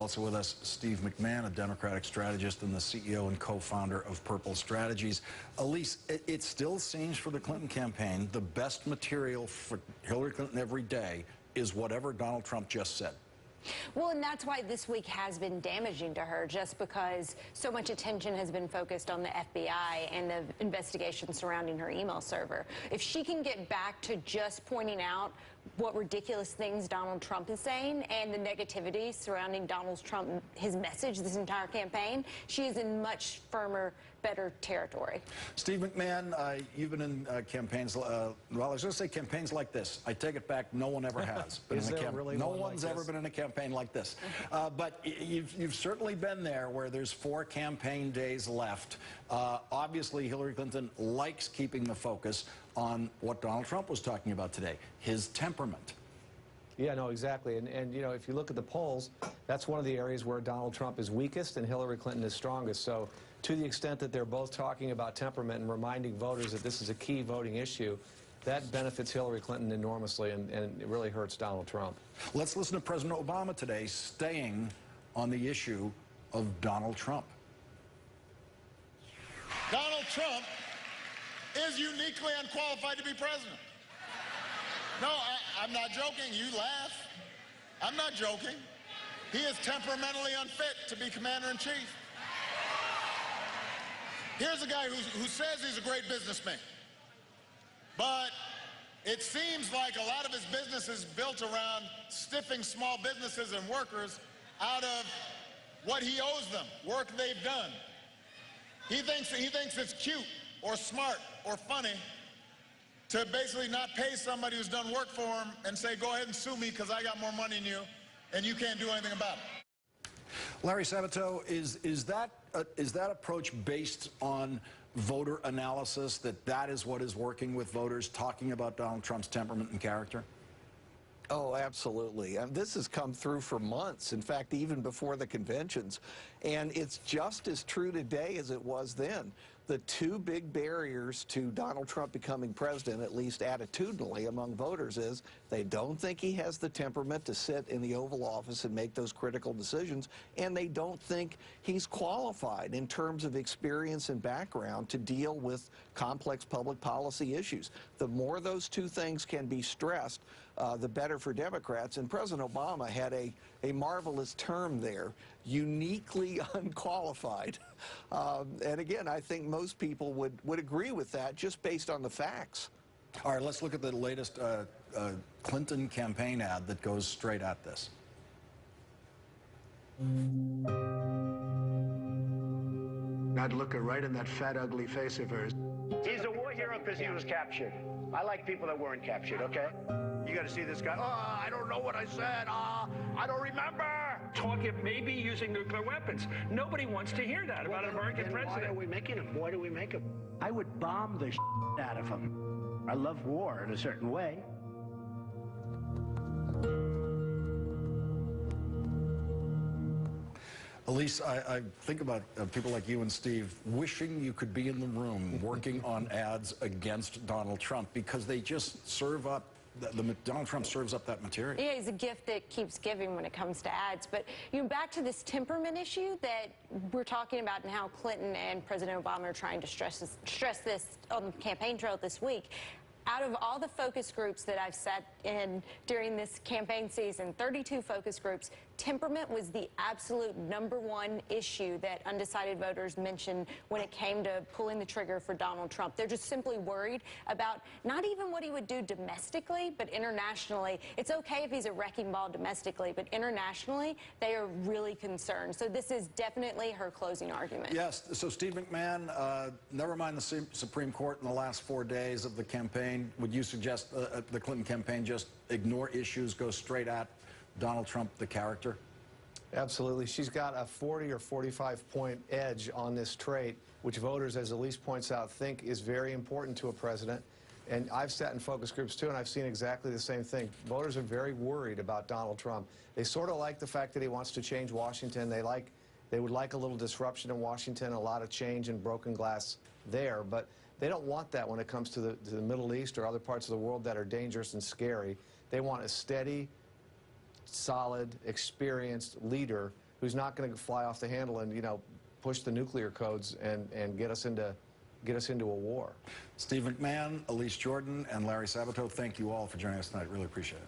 Also with us, Steve McMahon, a Democratic strategist and the CEO and co-founder of Purple Strategies. Elise, it still seems for the Clinton campaign, the best material for Hillary Clinton every day is whatever Donald Trump just said. Well, and that's why this week has been damaging to her, just because so much attention has been focused on the FBI and the investigation surrounding her email server. If she can get back to just pointing out what ridiculous things Donald Trump is saying and the negativity surrounding Donald Trump, his message this entire campaign, she is in much firmer, better territory. Steve McMahon, you've been in campaigns, well, I was going to say campaigns like this. I take it back, no one ever has. No one's ever been in a campaign like this. But you've certainly been there where there's 4 campaign days left. Obviously, Hillary Clinton likes keeping the focus on what Donald Trump was talking about today, his temperament. Yeah, no, exactly. And you know, if you look at the polls, that's one of the areas where Donald Trump is weakest and Hillary Clinton is strongest. So to the extent that they're both talking about temperament and reminding voters that this is a key voting issue, that benefits Hillary Clinton enormously, and it really hurts Donald Trump. Let's listen to President Obama today staying on the issue of Donald Trump. Donald Trump is uniquely unqualified to be president. No, I'm not joking. You laugh. I'm not joking. He is temperamentally unfit to be commander-in-chief. Here's a guy who says he's a great businessman. But it seems like a lot of his business is built around stiffing small businesses and workers out of what he owes them, work they've done. He thinks it's cute or smart or funny to basically not pay somebody who's done work for him and say, go ahead and sue me because I got more money than you and you can't do anything about it. Larry Sabato, is that approach based on voter analysis, that is what is working with voters, talking about Donald Trump's temperament and character? Oh, absolutely. This has come through for months, in fact, even before the conventions. And it's just as true today as it was then. The 2 big barriers to Donald Trump becoming president, at least attitudinally among voters, is they don't think he has the temperament to sit in the Oval Office and make those critical decisions, and they don't think he's qualified in terms of experience and background to deal with complex public policy issues. The more those 2 things can be stressed, the better for Democrats. And President Obama had a marvelous term there, uniquely unqualified. And again, I think most people would agree with that just based on the facts. All right, let's look at the latest Clinton campaign ad that goes straight at this. I'd look her right in that fat, ugly face of hers. He's a war hero because he was captured. I like people that weren't captured, okay? You got to see this guy. Oh, I don't know what I said. I don't remember. Talking maybe using nuclear weapons. Nobody wants to hear that about an American president. Why are we making him? Why do we make him? I would bomb the out of him. I love war in a certain way. Elise, I think about people like you and Steve wishing you could be in the room working on ads against Donald Trump, because they just serve up, Donald Trump serves up that material. Yeah, he's a gift that keeps giving when it comes to ads. But back to this temperament issue that we're talking about and how Clinton and President Obama are trying to stress this on the campaign trail this week. Out of all the focus groups that I've sat in during this campaign season, 32 focus groups, temperament was the absolute #1 issue that undecided voters mentioned when it came to pulling the trigger for Donald Trump. They're just simply worried about not even what he would do domestically, but internationally. It's okay if he's a wrecking ball domestically, but internationally, they are really concerned. So this is definitely her closing argument. Yes, so Steve McMahon, never mind the Supreme Court in the last 4 days of the campaign. Would you suggest the Clinton campaign just ignore issues, go straight at Donald Trump, the character? Absolutely. She's got a 40 or 45-point edge on this trait, which voters, as Elise points out, think is very important to a president. And I've sat in focus groups, too, and I've seen exactly the same thing. Voters are very worried about Donald Trump. They sort of like the fact that he wants to change Washington. They would like a little disruption in Washington, a lot of change and broken glass there. But they don't want that when it comes to the Middle East or other parts of the world that are dangerous and scary. They want a steady, solid, experienced leader who's not going to fly off the handle and, you know, push the nuclear codes and get us into a war. Steve McMahon, Elise Jordan, and Larry Sabato, thank you all for joining us tonight. Really appreciate it.